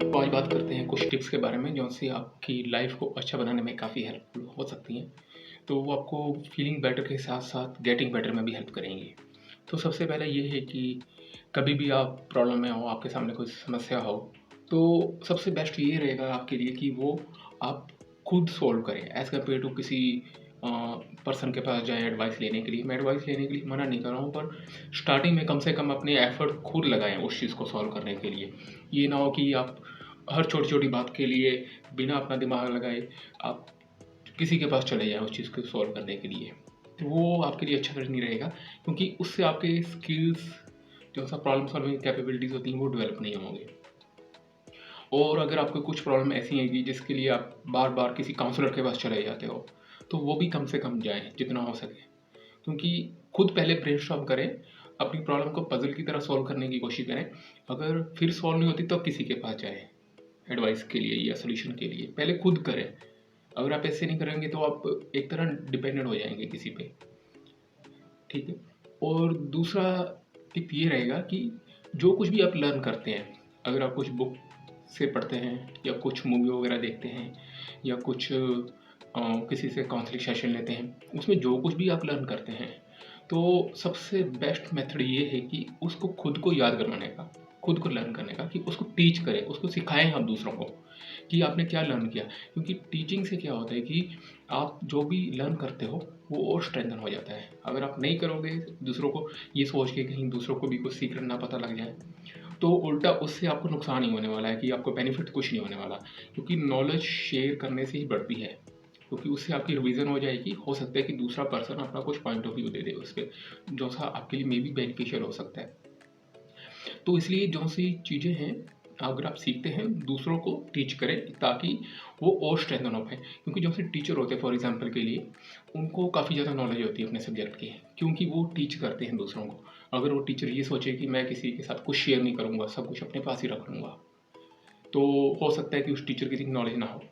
तो आज बात करते हैं कुछ टिप्स के बारे में जो से आपकी लाइफ को अच्छा बनाने में काफ़ी हेल्पफुल हो सकती हैं। तो वो आपको फीलिंग बेटर के साथ-साथ गेटिंग बेटर में भी हेल्प करेंगी। तो सबसे पहले ये है कि कभी भी आप प्रॉब्लम में हो, आपके सामने कोई समस्या हो, तो सबसे बेस्ट ये रहेगा आपके लिए कि वो आप खुद सॉल्व करें एज़ कम्पेयर टू किसी अ, पर्सन के पास जाएँ एडवाइस लेने के लिए। मैं एडवाइस लेने के लिए मना नहीं कर रहा हूँ, पर स्टार्टिंग में कम से कम अपने एफर्ट खुद लगाएँ उस चीज़ को सॉल्व करने के लिए। ये ना हो कि आप हर छोटी-छोटी बात के लिए बिना अपना दिमाग लगाए आप किसी के पास चले जाएँ उस चीज़ को सॉल्व करने के लिए। तो वो आपके लिए अच्छा नहीं रहेगा, क्योंकि उससे आपके स्किल्स जो सा प्रॉब्लम सॉल्विंग कैपेबिलिटीज़ होती हैं वो डेवलप नहीं होंगे। और अगर आपको कुछ प्रॉब्लम ऐसी हैं कि जिसके लिए आप बार-बार किसी काउंसलर के पास चले जाते हो, तो वो भी कम से कम जाएँ जितना हो सके। क्योंकि खुद पहले ब्रेनस्टॉर्म करें, अपनी प्रॉब्लम को पज़ल की तरह सॉल्व करने की कोशिश करें। अगर फिर सॉल्व नहीं होती तो किसी के पास जाएँ एडवाइस के लिए या सॉल्यूशन के लिए। पहले खुद करें। अगर आप ऐसे नहीं करेंगे तो आप एक तरह डिपेंडेंट हो जाएँगे किसी पे, ठीक है? और दूसरा टिप ये रहेगा कि जो कुछ भी आप लर्न करते हैं, अगर आप कुछ बुक से पढ़ते हैं या कुछ मूवी वगैरह देखते हैं या कुछ किसी से काउंसलिंग सेशन लेते हैं, उसमें जो कुछ भी आप लर्न करते हैं, तो सबसे बेस्ट मेथड ये है कि उसको खुद को याद करवाने का, खुद को लर्न करने का, कि उसको टीच करें, उसको सिखाएँ हम दूसरों को कि आपने क्या लर्न किया। क्योंकि टीचिंग से क्या होता है कि आप जो भी लर्न करते हो, वो और स्ट्रेंथन हो जाता है। अगर आप नहीं करोगे दूसरों को ये सोच के कहीं दूसरों को भी कुछ सीक्रेट ना पता लग जाए, तो उल्टा उससे आपको नुकसान ही होने वाला है कि आपको बेनिफिट कुछ नहीं होने वाला। क्योंकि नॉलेज शेयर करने से ही बढ़ती है, क्योंकि उससे आपकी रिवीजन हो जाएगी। हो सकता है कि दूसरा पर्सन अपना कुछ पॉइंट ऑफ व्यू दे दे उस पे, जो सा आपके लिए मे बी बेनिफिशियल हो सकता है। तो इसलिए जो सी चीज़ें हैं, अगर आप सीखते हैं दूसरों को टीच करें ताकि वो और स्ट्रेंथन हो पाए। क्योंकि जो से टीचर होते हैं फॉर एग्जांपल के लिए, उनको काफ़ी ज़्यादा नॉलेज होती है अपने सब्जेक्ट की, क्योंकि वो टीच करते हैं दूसरों को। अगर वो टीचर ये सोचे कि मैं किसी के साथ कुछ शेयर नहीं करूँगा, सब कुछ अपने पास ही रख लूँगा, तो हो सकता है कि उस टीचर की इतनी नॉलेज ना हो,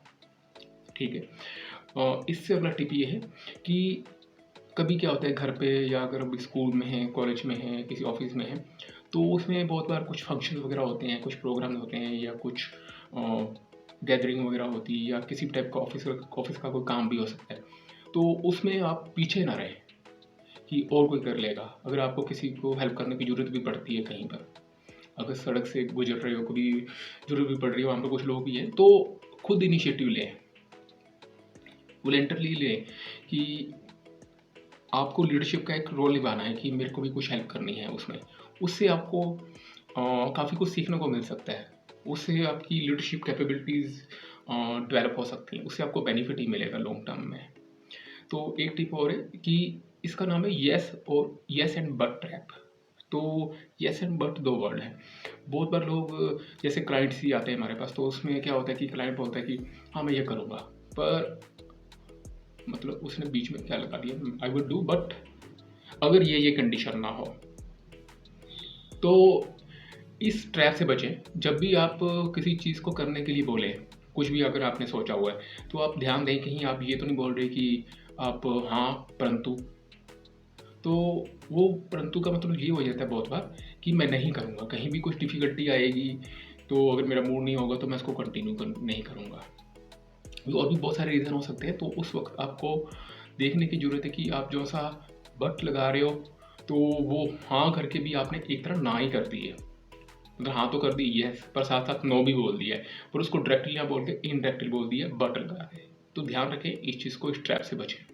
ठीक है? इससे अगला टिप ये है कि कभी क्या होता है घर पे, या अगर अभी स्कूल में हैं, कॉलेज में हैं, किसी ऑफिस में हैं, तो उसमें बहुत बार कुछ फंक्शन वगैरह होते हैं, कुछ प्रोग्राम होते हैं, या कुछ गैदरिंग वगैरह होती है, या किसी टाइप का ऑफिस का कोई काम भी हो सकता है। तो उसमें आप पीछे ना रहें कि और कोई कर लेगा। अगर आपको किसी को हेल्प करने की ज़रूरत भी पड़ती है कहीं पर, अगर सड़क से गुजर रहे हो, कभी ज़रूरत भी पड़ रही है, वहाँ पर कुछ लोग भी हैं, तो खुद इनिशिएटिव लें, वॉलंटरली लें कि आपको लीडरशिप का एक रोल निभाना है कि मेरे को भी कुछ हेल्प करनी है उसमें। उससे आपको काफ़ी कुछ सीखने को मिल सकता है। उससे आपकी लीडरशिप कैपेबिलिटीज़ डेवलप हो सकती हैं। उससे आपको बेनिफिट ही मिलेगा लॉन्ग टर्म में। तो एक टिप और है कि इसका नाम है येस, और येस एंड बट ट्रैप। तो येस एंड बट 2 वर्ड हैं। बहुत बार लोग जैसे क्लाइंट्स ही आते हैं हमारे पास, तो उसमें क्या होता है कि क्लाइंट बोलता है कि हाँ, मैं ये करूँगा। पर मतलब उसने बीच में क्या लगा दिया, आई वुड डू बट अगर ये कंडीशन ना हो। तो इस ट्रैप से बचें। जब भी आप किसी चीज़ को करने के लिए बोलें, कुछ भी अगर आपने सोचा हुआ है, तो आप ध्यान दें कहीं आप ये तो नहीं बोल रहे कि आप हाँ, परंतु। तो वो परंतु का मतलब ये हो जाता है बहुत बार कि मैं नहीं करूँगा, कहीं भी कुछ डिफ़िकल्टी आएगी, तो अगर मेरा मूड नहीं होगा तो मैं इसको कंटिन्यू नहीं करूँगा। और भी बहुत सारे रीज़न हो सकते हैं, तो उस वक़्त आपको देखने की ज़रूरत है कि आप जो-सा बट लगा रहे हो, तो वो हाँ करके भी आपने एक तरह ना ही कर दी है। मतलब हाँ तो कर दी येस, पर साथ-साथ नो भी बोल दिया है, पर उसको डायरेक्टली ना बोल के इनडायरेक्टली बोल दिया, बट लगा के। तो ध्यान रखें इस चीज़ को, इस ट्रैप से बचें।